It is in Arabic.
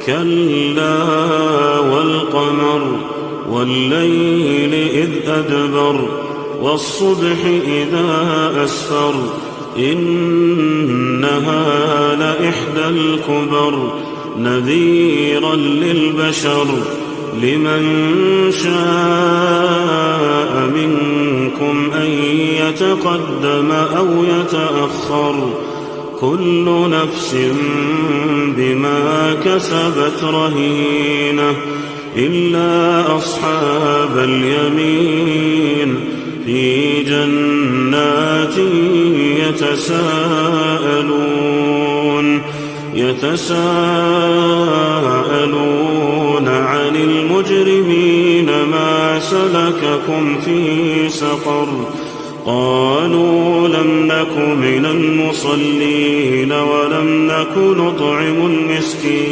كلا والقمر والليل إذ أدبر والصبح إذا أسفر إنها لإحدى الكبر نذيرا للبشر لمن شاء منكم أن يتقدم أو يتأخر كل نفس بما كسبت رهينة إلا أصحاب اليمين في جنات يتساءلون عن المجرمين ما سلككم في سقر قالوا لم نك من المصلين ولم نك نطعم المسكين